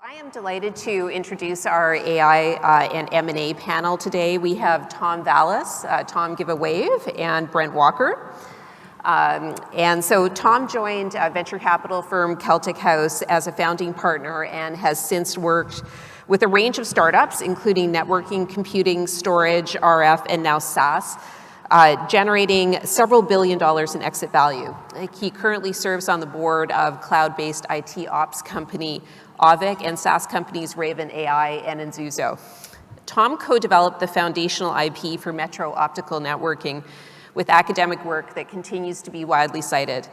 I am delighted to introduce our AI and M&A panel today. We have Tom Valis, Tom give a wave, and Brent Walker. And so Tom joined venture capital firm Celtic as a founding partner and has since worked with a range of startups, including networking, computing, storage, RF, and now SaaS, generating several $1 billion in exit value. He currently serves on the board of cloud-based IT ops company Aavik and SaaS companies Raven AI and Nzuzo. Tom co-developed the foundational IP for metro optical networking with academic work that continues to be widely cited.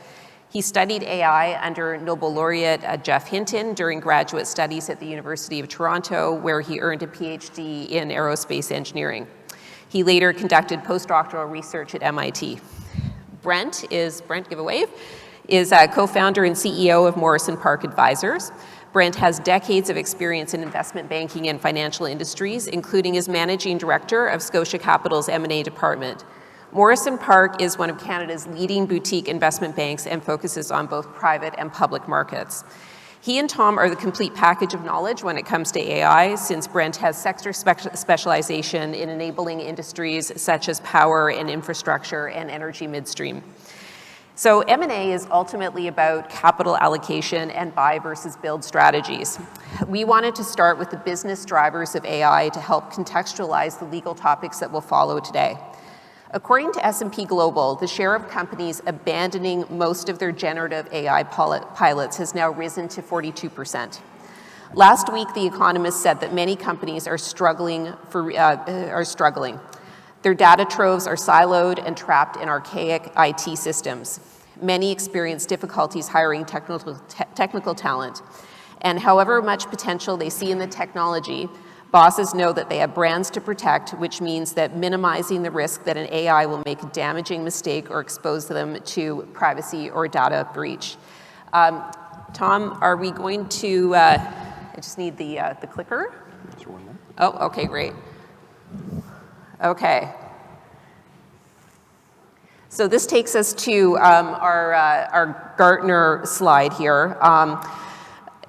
He studied AI under Nobel laureate Geoff Hinton during graduate studies at the University of Toronto, where he earned a PhD in aerospace engineering. He later conducted postdoctoral research at MIT. Brent, give a wave, is a co-founder and CEO of Morrison Park Advisors. Brent has decades of experience in investment banking and financial industries, including as managing director of Scotia Capital's M&A department. Morrison Park is one of Canada's leading boutique investment banks and focuses on both private and public markets. He and Tom are the complete package of knowledge when it comes to AI, since Brent has sector specialization in enabling industries such as power and infrastructure and energy midstream. So M&A is ultimately about capital allocation and buy versus build strategies. We wanted to start with the business drivers of AI to help contextualize the legal topics that will follow today. According to S&P Global, the share of companies abandoning most of their generative AI pilots has now risen to 42%. Last week, The Economist said that many companies are struggling. Their data troves are siloed and trapped in archaic IT systems. Many experience difficulties hiring technical talent. And however much potential they see in the technology, bosses know that they have brands to protect, which means that minimizing the risk that an AI will make a damaging mistake or expose them to privacy or data breach. Tom, are we going to, I just need the clicker. Oh, okay, great. Okay. So this takes us to our Gartner slide here.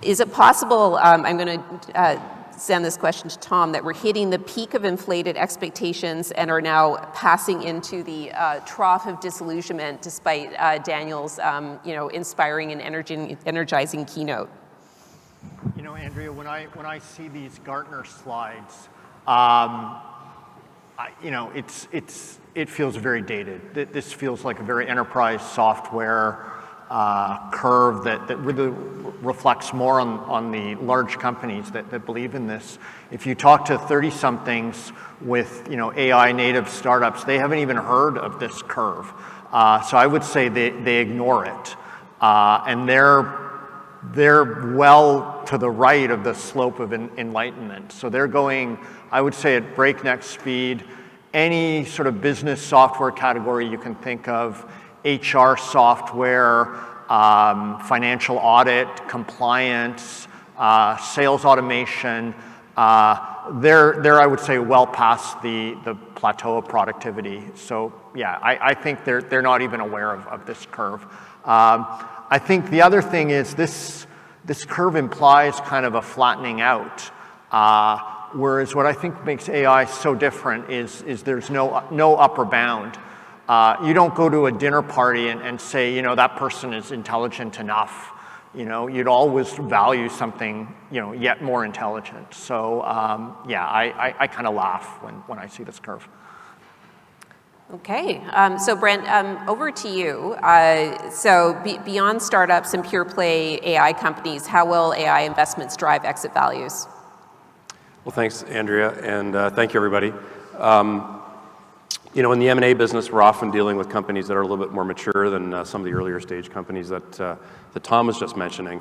Is it possible, I'm going to send this question to Tom, that we're hitting the peak of inflated expectations and are now passing into the trough of disillusionment despite Daniel's inspiring and energizing keynote? You know, Andrea, when I see these Gartner slides, it feels very dated. This feels like a very enterprise software curve that really reflects more on the large companies that believe in this. If you talk to 30-somethings with AI native startups, they haven't even heard of this curve. So I would say they ignore it, and they're well to the right of the slope of enlightenment. So they're going, I would say, at breakneck speed. Any sort of business software category you can think of, HR software, financial audit, compliance, sales automation, they're, I would say, well past the plateau of productivity. So yeah, I think they're not even aware of this curve. I think the other thing is this curve implies kind of a flattening out. Whereas what I think makes AI so different is there's no upper bound. You don't go to a dinner party and say, that person is intelligent enough. You'd always value something, yet more intelligent. So yeah, I kind of laugh when I see this curve. Okay, so Brent, over to you. So beyond startups and pure play AI companies, how will AI investments drive exit values? Well, thanks, Andrea, and thank you, everybody. In the M&A business, we're often dealing with companies that are a little bit more mature than some of the earlier stage companies that Tom was just mentioning.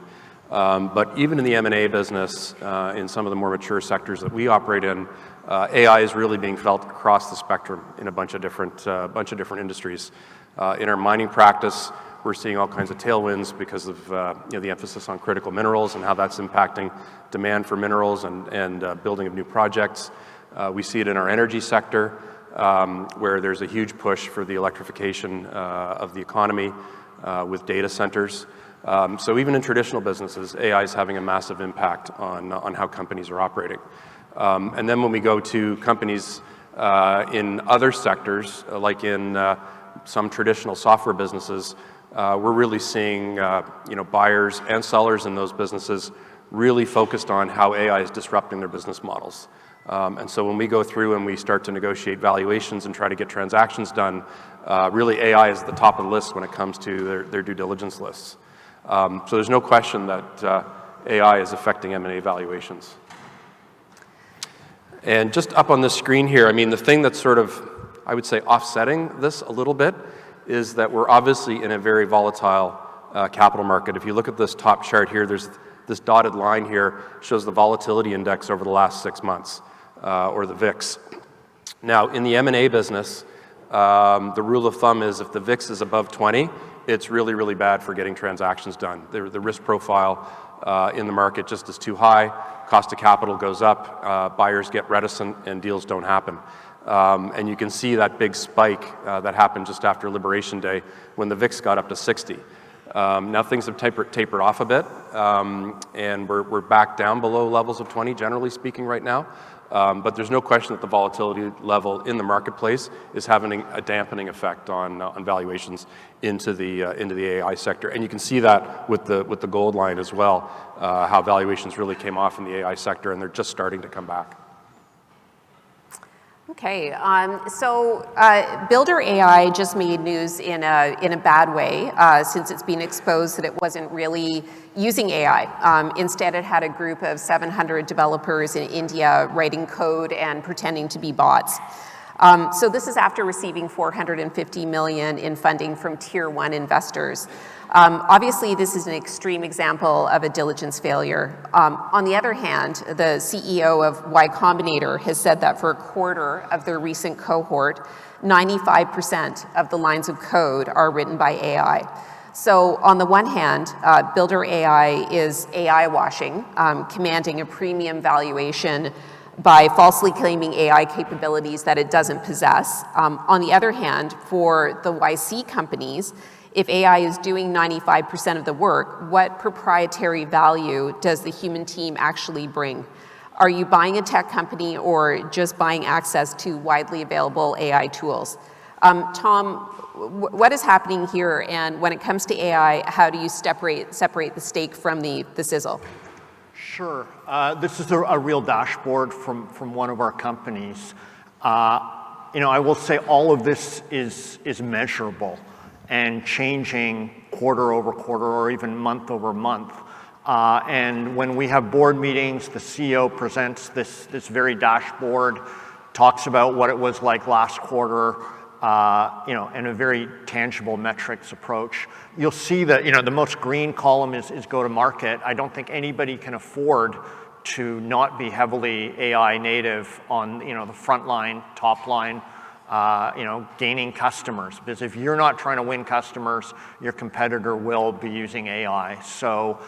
But even in the M&A business, in some of the more mature sectors that we operate in, AI is really being felt across the spectrum in a bunch of different industries. In our mining practice, we're seeing all kinds of tailwinds because of the emphasis on critical minerals and how that's impacting demand for minerals and building of new projects. We see it in our energy sector, where there's a huge push for the electrification of the economy with data centers. So even in traditional businesses, AI is having a massive impact on how companies are operating. And then when we go to companies in other sectors, like in some traditional software businesses, we're really seeing buyers and sellers in those businesses really focused on how AI is disrupting their business models. And so when we go through and we start to negotiate valuations and try to get transactions done, really AI is at the top of the list when it comes to their due diligence lists. So there's no question that AI is affecting M&A valuations. And just up on this screen here, I mean, the thing that's sort of, I would say, offsetting this a little bit is that we're obviously in a very volatile capital market. If you look at this top chart here, there's this dotted line here shows the volatility index over the last 6 months, or the VIX. Now, in the M&A business, the rule of thumb is if the VIX is above 20, it's really, really bad for getting transactions done. The risk profile in the market just is too high, cost of capital goes up, buyers get reticent, and deals don't happen. And you can see that big spike that happened just after Liberation Day when the VIX got up to 60. Now things have tapered off a bit, and we're back down below levels of 20, generally speaking, right now. But there's no question that the volatility level in the marketplace is having a dampening effect on valuations into the AI sector. And you can see that with the gold line as well, how valuations really came off in the AI sector, and they're just starting to come back. Okay, so Builder AI just made news in a bad way since it's been exposed that it wasn't really using AI. Instead, it had a group of 700 developers in India writing code and pretending to be bots. So this is after receiving $450 million in funding from tier 1 investors. Obviously, this is an extreme example of a diligence failure. On the other hand, the CEO of Y Combinator has said that for a quarter of their recent cohort, 95% of the lines of code are written by AI. So on the one hand, Builder AI is AI washing, commanding a premium valuation by falsely claiming AI capabilities that it doesn't possess. On the other hand, for the YC companies, if AI is doing 95% of the work, what proprietary value does the human team actually bring? Are you buying a tech company or just buying access to widely available AI tools? Tom, what is happening here? And when it comes to AI, how do you separate the steak from the sizzle? Sure. This is a real dashboard from one of our companies. I will say all of this is measurable and changing quarter over quarter or even month over month. And when we have board meetings, the CEO presents this very dashboard, talks about what it was like last quarter, and a very tangible metrics approach. You'll see that, the most green column is go to market. I don't think anybody can afford to not be heavily AI native on, the front line, top line, gaining customers. Because if you're not trying to win customers, your competitor will be using AI. So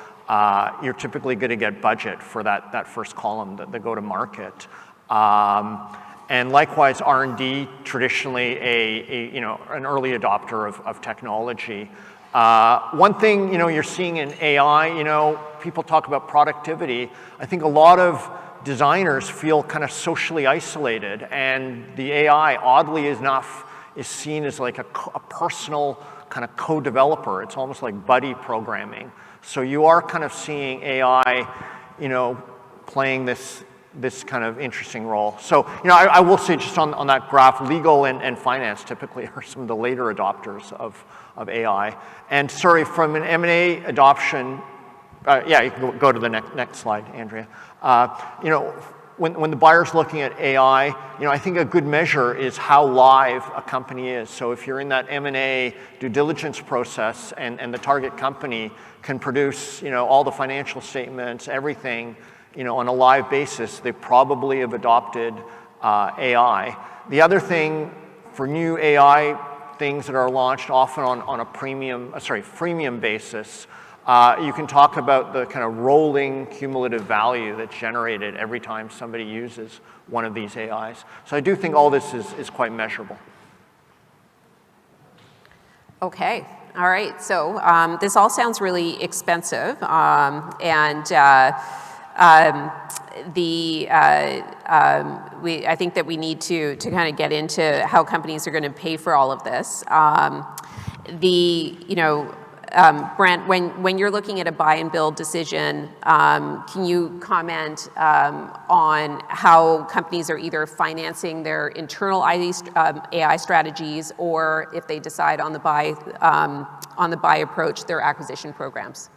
you're typically going to get budget for that first column, the go to market. And likewise, R&D, traditionally an early adopter of technology. One thing, you're seeing in AI, people talk about productivity. I think a lot of designers feel kind of socially isolated, and the AI, oddly enough, is seen as like a personal kind of co-developer. It's almost like buddy programming. So you are kind of seeing AI, playing this kind of interesting role. So, I will say just on that graph, legal and finance typically are some of the later adopters of AI. And sorry, from an M&A adoption, you can go to the next slide, Andrea. When the buyer's looking at AI, I think a good measure is how live a company is. So if you're in that M&A due diligence process and the target company can produce, all the financial statements, everything, on a live basis, they probably have adopted AI. The other thing for new AI things that are launched often on a freemium basis, you can talk about the kind of rolling cumulative value that's generated every time somebody uses one of these AIs. So I do think all this is quite measurable. Okay. All right. So this all sounds really expensive, I think that we need to kind of get into how companies are going to pay for all of this. Brent, when you're looking at a buy and build decision, can you comment on how companies are either financing their internal AI strategies, or if they decide on the buy approach, their acquisition programs?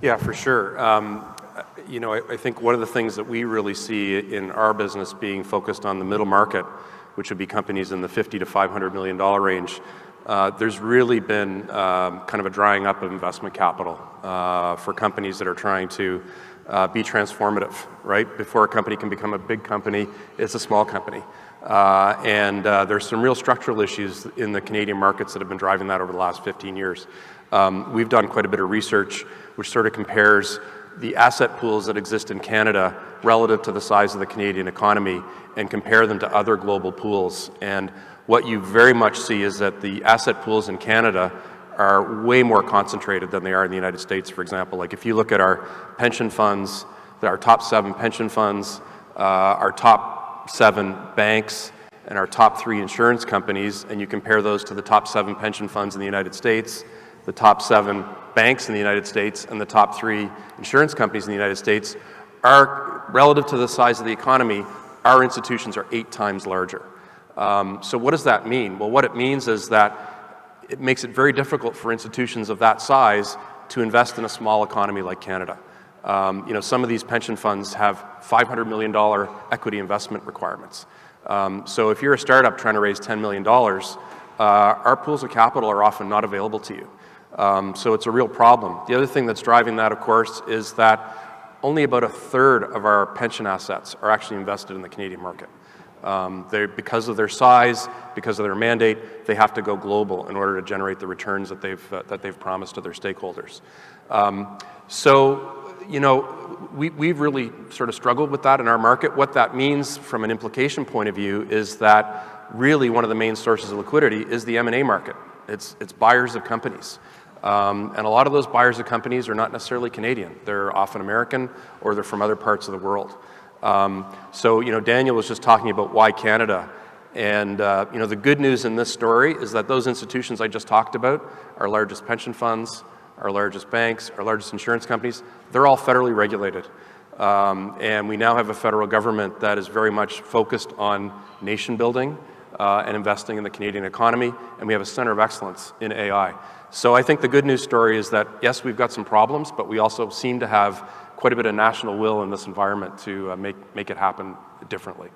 Yeah, for sure. I think one of the things that we really see in our business being focused on the middle market, which would be companies in the $50 to $500 million range, there's really been kind of a drying up of investment capital for companies that are trying to be transformative, right? Before a company can become a big company, it's a small company. There's some real structural issues in the Canadian markets that have been driving that over the last 15 years. We've done quite a bit of research which sort of compares the asset pools that exist in Canada relative to the size of the Canadian economy and compare them to other global pools. And what you very much see is that the asset pools in Canada are way more concentrated than they are in the United States, for example. Like if you look at our pension funds, our top 7 pension funds, our top 7 banks, and our top 3 insurance companies, and you compare those to the top 7 pension funds in the United States, the top 7 banks in the United States, and the top 3 insurance companies in the United States, are relative to the size of the economy, our institutions are 8 times larger. So what does that mean? Well, what it means is that it makes it very difficult for institutions of that size to invest in a small economy like Canada. Some of these pension funds have $500 million equity investment requirements. So if you're a startup trying to raise $10 million, our pools of capital are often not available to you. So it's a real problem. The other thing that's driving that, of course, is that only about 1/3 of our pension assets are actually invested in the Canadian market. Because of their size, because of their mandate, they have to go global in order to generate the returns that they've promised to their stakeholders. We've really sort of struggled with that in our market. What that means from an implication point of view is that really one of the main sources of liquidity is the M&A market. It's buyers of companies. And a lot of those buyers of companies are not necessarily Canadian. They're often American, or they're from other parts of the world. Daniel was just talking about why Canada. And, the good news in this story is that those institutions I just talked about, our largest pension funds, our largest banks, our largest insurance companies, they're all federally regulated. And we now have a federal government that is very much focused on nation building and investing in the Canadian economy. And we have a center of excellence in AI. So I think the good news story is that, yes, we've got some problems, but we also seem to have quite a bit of national will in this environment to make it happen differently.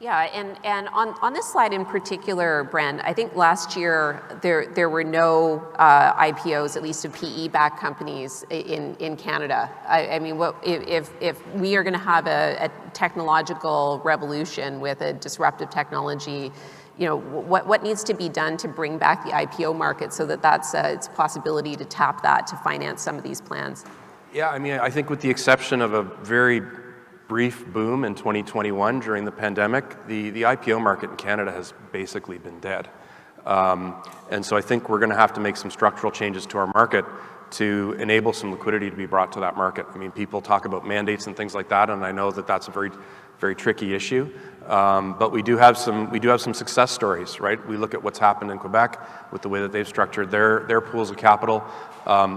Yeah, and on this slide in particular, Brent, I think last year there were no IPOs, at least of PE-backed companies in Canada. I mean, if we are going to have a technological revolution with a disruptive technology, what needs to be done to bring back the IPO market so that that's its possibility to tap that to finance some of these plans? Yeah, I mean, I think with the exception of a very brief boom in 2021 during the pandemic, the IPO market in Canada has basically been dead. And so I think we're going to have to make some structural changes to our market to enable some liquidity to be brought to that market. I mean, people talk about mandates and things like that, and I know that that's a very, very tricky issue. But we do have some success stories, right? We look at what's happened in Quebec with the way that they've structured their pools of capital.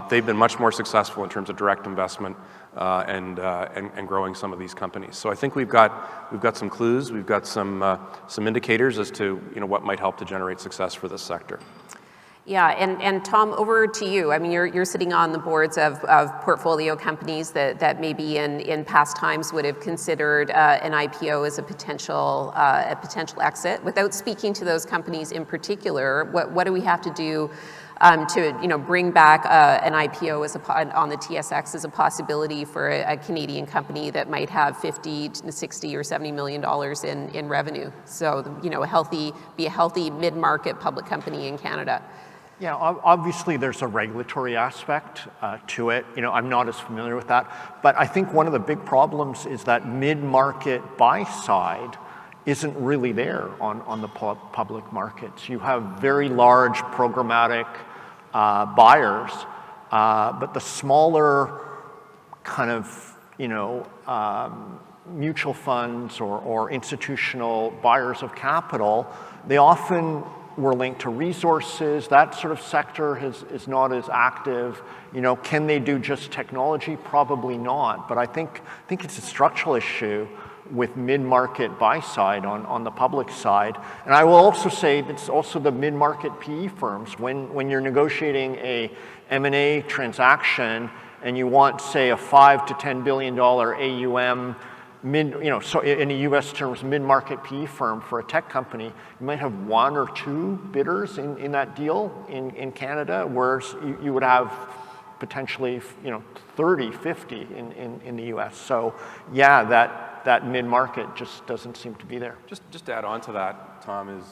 They've been much more successful in terms of direct investment and growing some of these companies. So I think we've got some clues, we've got some indicators as to what might help to generate success for this sector. Yeah, and Tom, over to you. I mean, you're sitting on the boards of portfolio companies that maybe in past times would have considered an IPO as a potential exit. Without speaking to those companies in particular, what do we have to do to bring back an IPO on the TSX as a possibility for a Canadian company that might have $50 to $60 or $70 million in revenue? So be a healthy mid-market public company in Canada. Yeah, obviously there's a regulatory aspect to it. I'm not as familiar with that. But I think one of the big problems is that mid-market buy side isn't really there on the public markets. You have very large programmatic buyers, but the smaller kind of, mutual funds or institutional buyers of capital, they often were linked to resources. That sort of sector is not as active. Can they do just technology? Probably not. But I think it's a structural issue with mid-market buy side on the public side. And I will also say it's also the mid-market PE firms. When you're negotiating a M&A transaction and you want, say, a $5 to $10 billion AUM, so in the US terms, mid-market PE firm for a tech company, you might have one or two bidders in that deal in Canada, whereas you would have potentially 30, 50 in the US. So yeah, that mid-market just doesn't seem to be there. Just to add on to that, Tom, is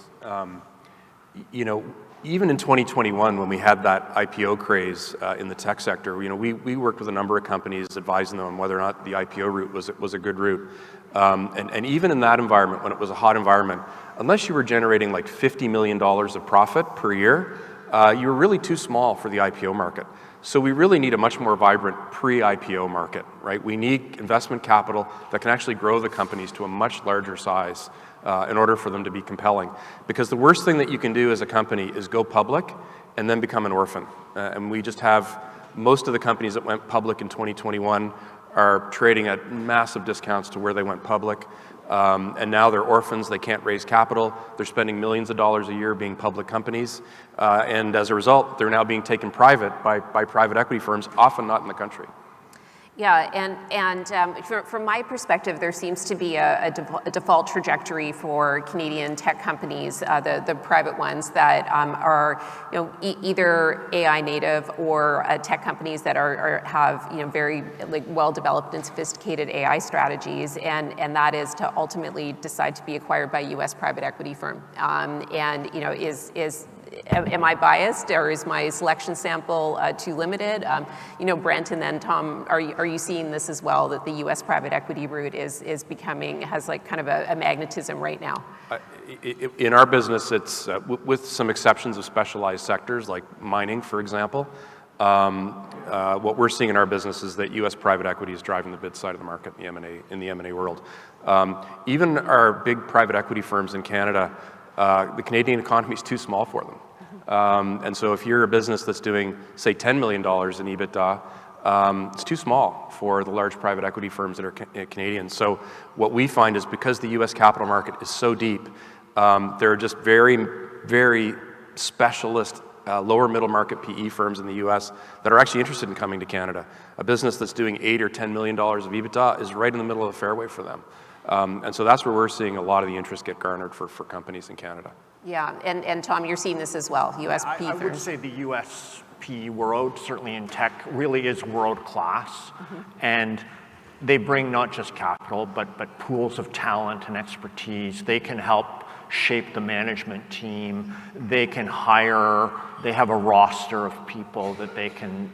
even in 2021, when we had that IPO craze in the tech sector, we worked with a number of companies advising them on whether or not the IPO route was a good route. And even in that environment, when it was a hot environment, unless you were generating like $50 million of profit per year, you were really too small for the IPO market. So we really need a much more vibrant pre-IPO market, right? We need investment capital that can actually grow the companies to a much larger size in order for them to be compelling. Because the worst thing that you can do as a company is go public and then become an orphan. And we just have most of the companies that went public in 2021 are trading at massive discounts to where they went public. And now they're orphans, they can't raise capital, they're spending millions of dollars a year being public companies. And as a result, they're now being taken private by private equity firms, often not in the country. Yeah, and from my perspective, there seems to be a default trajectory for Canadian tech companies, the private ones that are either AI native or tech companies that have very well developed and sophisticated AI strategies, and that is to ultimately decide to be acquired by a U.S. private equity firm. Am I biased, or is my selection sample too limited? Brent and then Tom, are you seeing this as well, that the U.S. private equity route has kind of a magnetism right now? In our business, it's with some exceptions of specialized sectors like mining, for example. What we're seeing in our business is that U.S. private equity is driving the bid side of the market in the M&A world. Even our big private equity firms in Canada, the Canadian economy is too small for them. And so if you're a business that's doing, say, $10 million in EBITDA, it's too small for the large private equity firms that are Canadian. So what we find is because the U.S. capital market is so deep, there are just very, very specialist lower middle market PE firms in the U.S. that are actually interested in coming to Canada. A business that's doing $8 or $10 million of EBITDA is right in the middle of the fairway for them. And so that's where we're seeing a lot of the interest get garnered for companies in Canada. Yeah, and Tom, you're seeing this as well, U.S. PE firms. I would say the U.S. PE world, certainly in tech, really is world-class. Mm-hmm. And they bring not just capital, but pools of talent and expertise. They can help shape the management team. They can hire. They have a roster of people that they can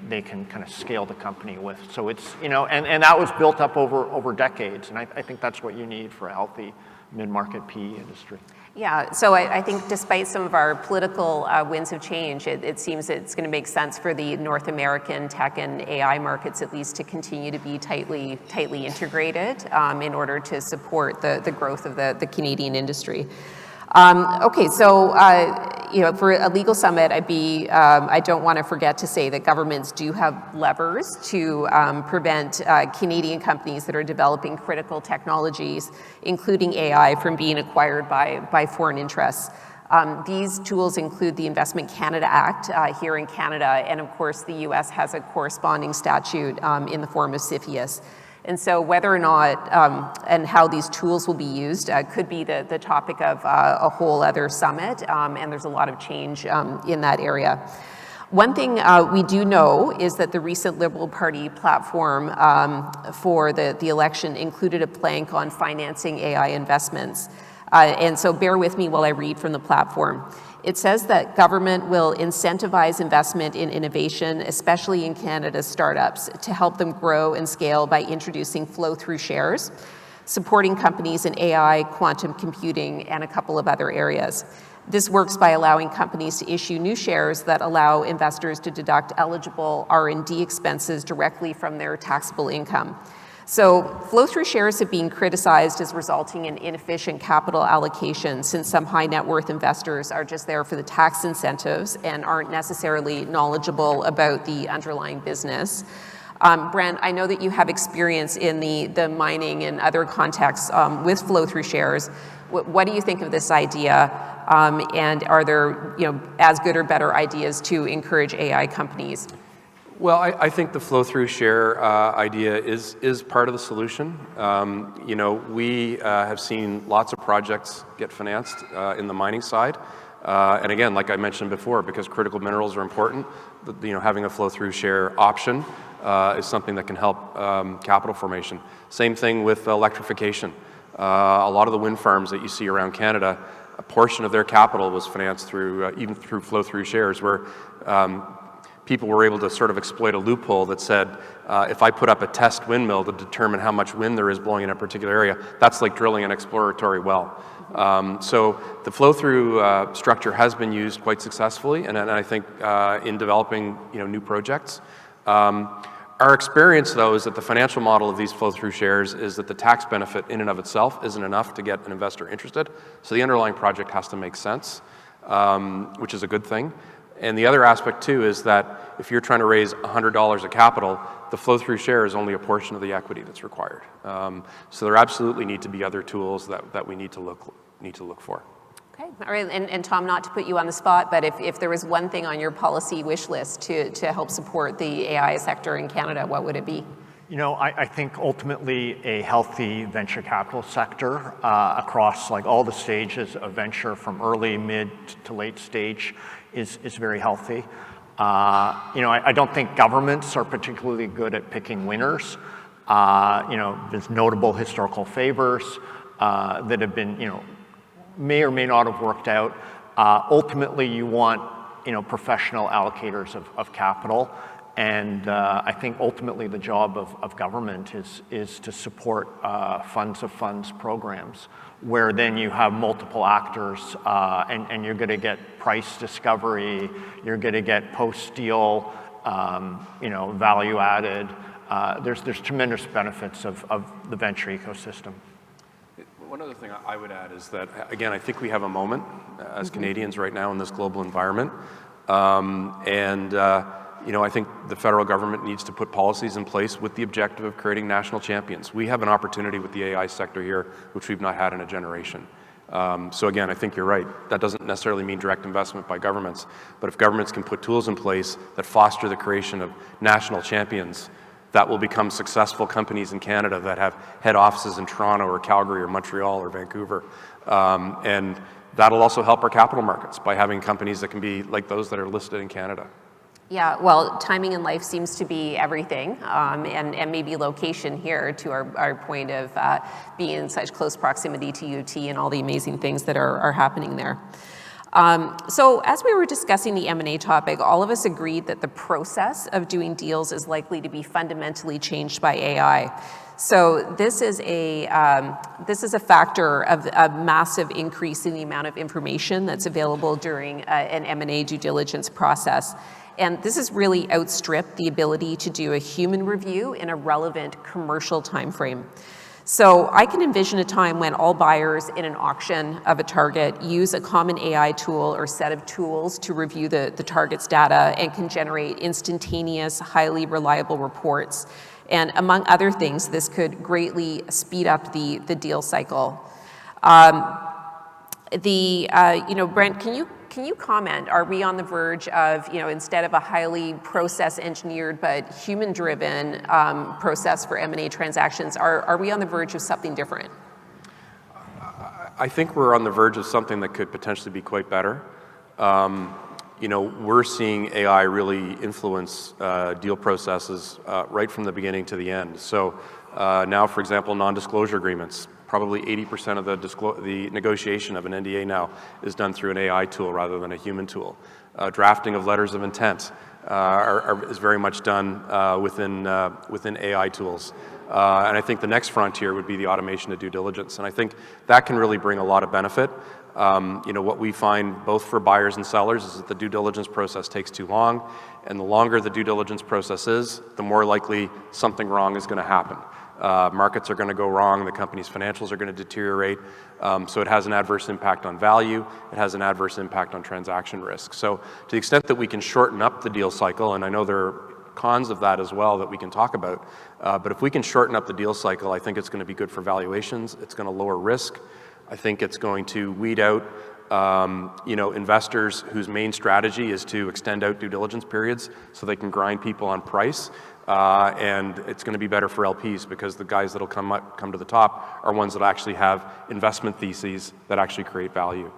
kind of scale the company with. So it's, and that was built up over decades. And I think that's what you need for a healthy mid-market PE industry. Yeah, so I think despite some of our political winds of change, it seems it's going to make sense for the North American tech and AI markets at least to continue to be tightly integrated in order to support the growth of the Canadian industry. Okay, so for a legal summit, I don't want to forget to say that governments do have levers to prevent Canadian companies that are developing critical technologies, including AI, from being acquired by foreign interests. These tools include the Investment Canada Act here in Canada, and of course the U.S. has a corresponding statute in the form of CFIUS. And so whether or not and how these tools will be used could be the topic of a whole other summit, and there's a lot of change in that area. One thing we do know is that the recent Liberal Party platform for the election included a plank on financing AI investments. And so bear with me while I read from the platform. It says that government will incentivize investment in innovation, especially in Canada's startups, to help them grow and scale by introducing flow-through shares, supporting companies in AI, quantum computing, and a couple of other areas. This works by allowing companies to issue new shares that allow investors to deduct eligible R&D expenses directly from their taxable income. So flow-through shares have been criticized as resulting in inefficient capital allocation, since some high net worth investors are just there for the tax incentives and aren't necessarily knowledgeable about the underlying business. Brent, I know that you have experience in the mining and other contexts with flow-through shares. What do you think of this idea? And are there, as good or better ideas to encourage AI companies? Well, I think the flow-through share idea is part of the solution. We have seen lots of projects get financed in the mining side. And again, like I mentioned before, because critical minerals are important, having a flow-through share option is something that can help capital formation. Same thing with electrification. A lot of the wind farms that you see around Canada, a portion of their capital was financed through even through flow-through shares, where people were able to sort of exploit a loophole that said, if I put up a test windmill to determine how much wind there is blowing in a particular area, that's like drilling an exploratory well. So the flow-through structure has been used quite successfully, and I think in developing new projects. Our experience, though, is that the financial model of these flow-through shares is that the tax benefit in and of itself isn't enough to get an investor interested. So the underlying project has to make sense, which is a good thing. And the other aspect, too, is that if you're trying to raise $100 of capital, the flow-through share is only a portion of the equity that's required. So there absolutely need to be other tools that we need to look for. Okay, all right, and Tom, not to put you on the spot, but if there was one thing on your policy wish list to help support the AI sector in Canada, what would it be? I think ultimately a healthy venture capital sector across all the stages of venture, from early, mid to late stage, is very healthy. I don't think governments are particularly good at picking winners. There's notable historical favors that have been, may or may not have worked out. Ultimately, you want, professional allocators of capital. And I think ultimately the job of government is to support funds of funds programs, where then you have multiple actors and you're going to get price discovery, you're going to get post-deal value added. There's tremendous benefits of the venture ecosystem. One other thing I would add is that, again, I think we have a moment as Canadians right now in this global environment. I think the federal government needs to put policies in place with the objective of creating national champions. We have an opportunity with the AI sector here, which we've not had in a generation. So again, I think you're right. That doesn't necessarily mean direct investment by governments, but if governments can put tools in place that foster the creation of national champions, that will become successful companies in Canada that have head offices in Toronto or Calgary or Montreal or Vancouver. And that'll also help our capital markets by having companies that can be like those that are listed in Canada. Yeah, well, timing in life seems to be everything, and maybe location here, to our point of being in such close proximity to UT and all the amazing things that are happening there. So as we were discussing the M&A topic, all of us agreed that the process of doing deals is likely to be fundamentally changed by AI. So this is a factor of a massive increase in the amount of information that's available during an M&A due diligence process. And this has really outstripped the ability to do a human review in a relevant commercial timeframe. So I can envision a time when all buyers in an auction of a target use a common AI tool or set of tools to review the target's data and can generate instantaneous, highly reliable reports. And among other things, this could greatly speed up the deal cycle. Brent, can you comment, are we on the verge of, instead of a highly process engineered but human driven process for M&A transactions, are we on the verge of something different? I think we're on the verge of something that could potentially be quite better. We're seeing AI really influence deal processes right from the beginning to the end. So now, for example, non-disclosure agreements, probably 80% of the negotiation of an NDA now is done through an AI tool rather than a human tool. Drafting of letters of intent is very much done within AI tools. And I think the next frontier would be the automation of due diligence. And I think that can really bring a lot of benefit. What we find both for buyers and sellers is that the due diligence process takes too long, and the longer the due diligence process is, the more likely something wrong is going to happen. Markets are going to go wrong, the company's financials are going to deteriorate, so it has an adverse impact on value, it has an adverse impact on transaction risk. So to the extent that we can shorten up the deal cycle, and I know there are cons of that as well that we can talk about, but if we can shorten up the deal cycle, I think it's going to be good for valuations, it's going to lower risk, I think it's going to weed out investors whose main strategy is to extend out due diligence periods so they can grind people on price. And it's going to be better for LPs because the guys that'll come to the top are ones that actually have investment theses that actually create value.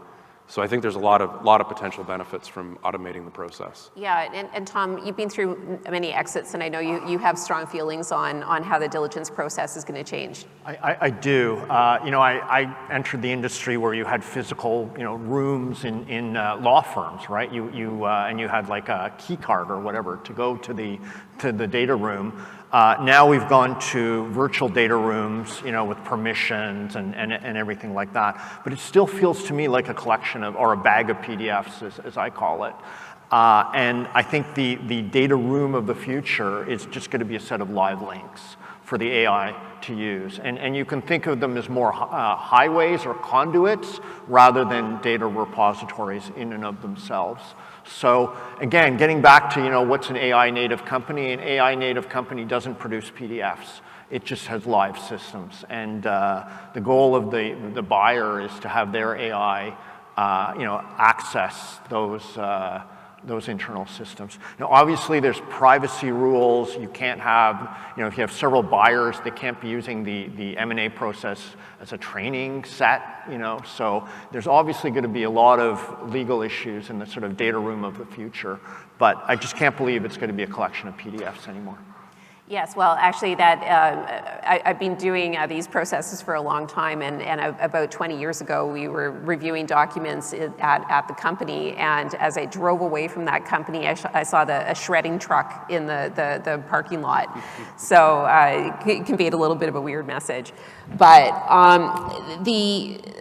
So I think there's a lot of potential benefits from automating the process. Yeah, and Tom, you've been through many exits, and I know you have strong feelings on how the diligence process is going to change. I do. I entered the industry where you had physical, rooms in law firms, right? And you had like a key card or whatever to go to the data room. Now we've gone to virtual data rooms, with permissions and everything like that. But it still feels to me like a collection or a bag of PDFs, as I call it. And I think the data room of the future is just going to be a set of live links for the AI to use. And you can think of them as more highways or conduits rather than data repositories in and of themselves. So again, getting back to what's an AI native company, an AI native company doesn't produce PDFs. It just has live systems. And the goal of the buyer is to have their AI access those internal systems. Now, obviously, there's privacy rules. You can't have, if you have several buyers, they can't be using the M&A process as a training set, So there's obviously going to be a lot of legal issues in the sort of data room of the future. But I just can't believe it's going to be a collection of PDFs anymore. Yes, well, actually, I've been doing these processes for a long time, and about 20 years ago, we were reviewing documents at the company, and as I drove away from that company, I saw a shredding truck in the parking lot, so it conveyed a little bit of a weird message. But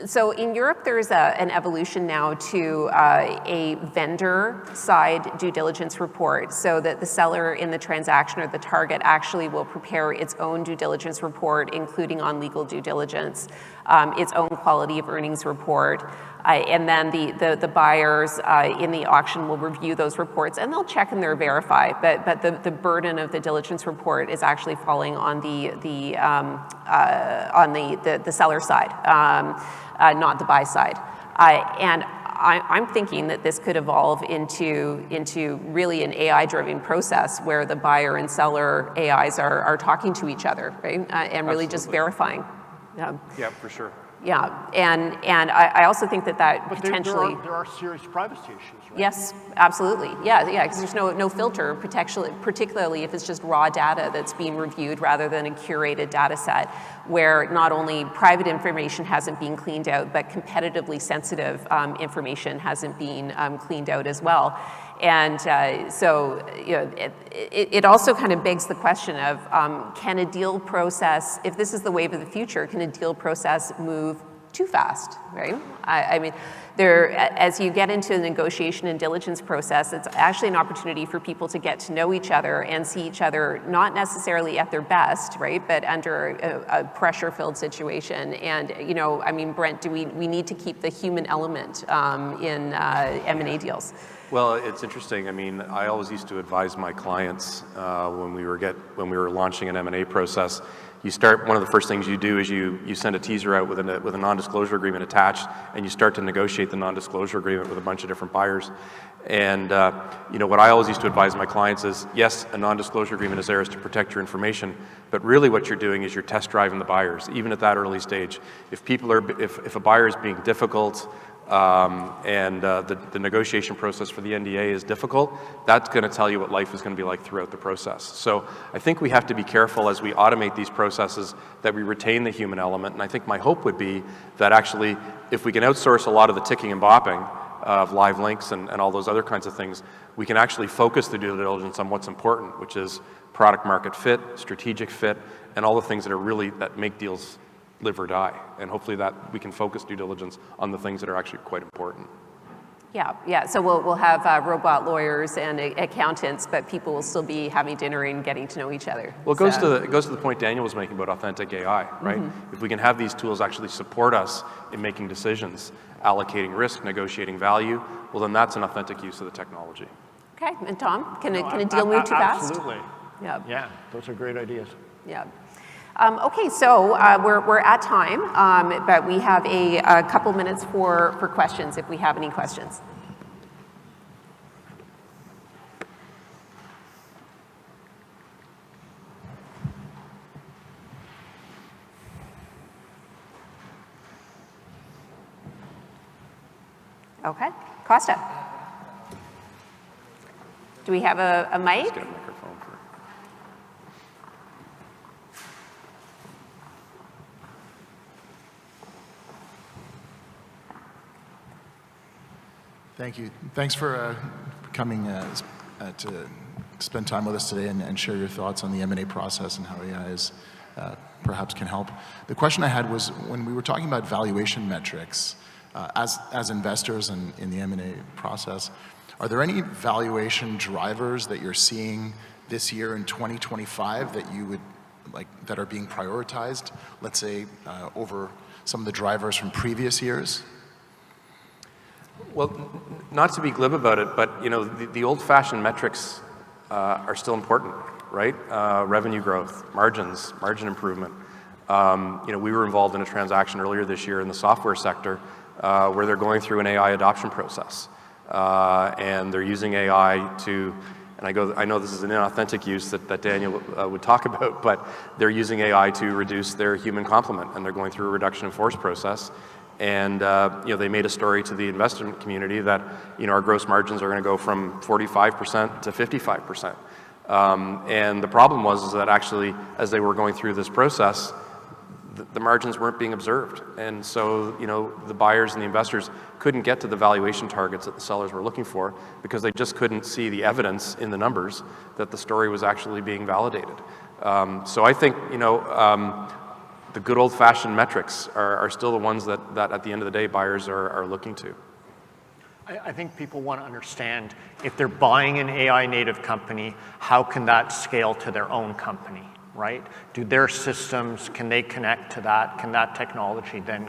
so in Europe, there's an evolution now to a vendor side due diligence report, so that the seller in the transaction or the target actually will prepare its own due diligence report, including on legal due diligence, its own quality of earnings report, and then the buyers in the auction will review those reports, and they'll check and they'll verify. But the burden of the diligence report is actually falling on the seller side, not the buy side, and I'm thinking that this could evolve into really an AI-driven process where the buyer and seller AIs are talking to each other, right? And really just verifying. Yeah, for sure. Yeah, and I also think that potentially there are serious privacy issues, right? Yes, absolutely. Yeah, because there's no filter, particularly if it's just raw data that's being reviewed rather than a curated data set, where not only private information hasn't been cleaned out, but competitively sensitive information hasn't been cleaned out as well. And so it also kind of begs the question of can a deal process, if this is the wave of the future, can a deal process move too fast, right? I mean, as you get into the negotiation and diligence process, it's actually an opportunity for people to get to know each other and see each other not necessarily at their best, right, but under a pressure-filled situation. And, I mean, Brent, we need to keep the human element in M&A deals? Well, it's interesting. I mean, I always used to advise my clients when we were launching an M&A process. One of the first things you do is you send a teaser out with a non-disclosure agreement attached, and you start to negotiate the non-disclosure agreement with a bunch of different buyers. And what I always used to advise my clients is, yes, a non-disclosure agreement is there to protect your information, but really what you're doing is you're test driving the buyers, even at that early stage. If a buyer is being difficult, and the negotiation process for the NDA is difficult, that's going to tell you what life is going to be like throughout the process. So I think we have to be careful as we automate these processes that we retain the human element, and I think my hope would be that actually if we can outsource a lot of the ticking and bopping of live links and all those other kinds of things, we can actually focus the due diligence on what's important, which is product market fit, strategic fit, and all the things that make deals live or die. And hopefully that we can focus due diligence on the things that are actually quite important. Yeah. So we'll have robot lawyers and accountants, but people will still be having dinner and getting to know each other. Well, it goes to the point Daniel was making about authentic AI, right? Mm-hmm. If we can have these tools actually support us in making decisions, allocating risk, negotiating value, well, then that's an authentic use of the technology. Okay, and Tom, can a deal move too fast? Absolutely. Yeah, those are great ideas. Yeah. Okay, so we're at time, but we have a couple minutes for questions if we have any questions. Okay, Costa. Do we have a mic? Let's get a microphone for. Thank you. Thanks for coming to spend time with us today and share your thoughts on the M&A process and how AI is perhaps can help. The question I had was when we were talking about valuation metrics, as investors in the M&A process, are there any valuation drivers that you're seeing this year in 2025 that you would that are being prioritized, let's say, over some of the drivers from previous years? Well, not to be glib about it, but the old-fashioned metrics are still important, right? Revenue growth, margin improvement. We were involved in a transaction earlier this year in the software sector where they're going through an AI adoption process, and they're using AI to. And I know this is an inauthentic use that Daniel would talk about, but they're using AI to reduce their human complement, and they're going through a reduction in force process. And they made a story to the investment community that our gross margins are going to go from 45% to 55%. And the problem was that actually, as they were going through this process, the margins weren't being observed. And so the buyers and the investors couldn't get to the valuation targets that the sellers were looking for because they just couldn't see the evidence in the numbers that the story was actually being validated. So I think the good old-fashioned metrics are still the ones that at the end of the day buyers are looking to. I think people want to understand if they're buying an AI native company, how can that scale to their own company, right? Do their systems, can they connect to that? Can that technology then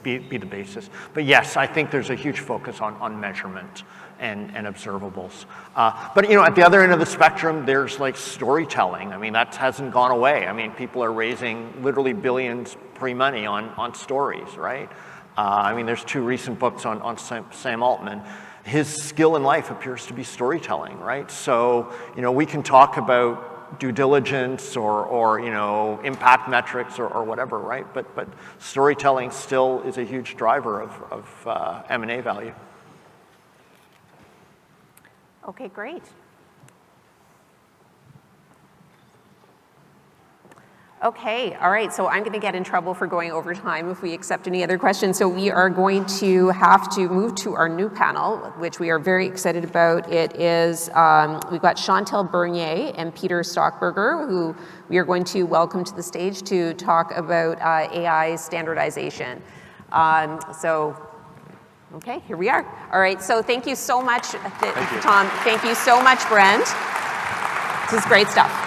be the basis? But yes, I think there's a huge focus on measurement and observables. But at the other end of the spectrum, there's storytelling. I mean, that hasn't gone away. I mean, people are raising literally billions pre-money on stories, right? There's two recent books on Sam Altman. His skill in life appears to be storytelling, right? So, we can talk about due diligence or impact metrics or whatever, right? But storytelling still is a huge driver of M&A value. Okay, great. Okay, all right, so I'm going to get in trouble for going over time if we accept any other questions. So we are going to have to move to our new panel, which we are very excited about. It is, we've got Chantal Bernier and Peter Stockberger, who we are going to welcome to the stage to talk about AI standardization. Okay, here we are. All right, so thank you so much, Thank you. Tom. Thank you so much, Brent. This is great stuff.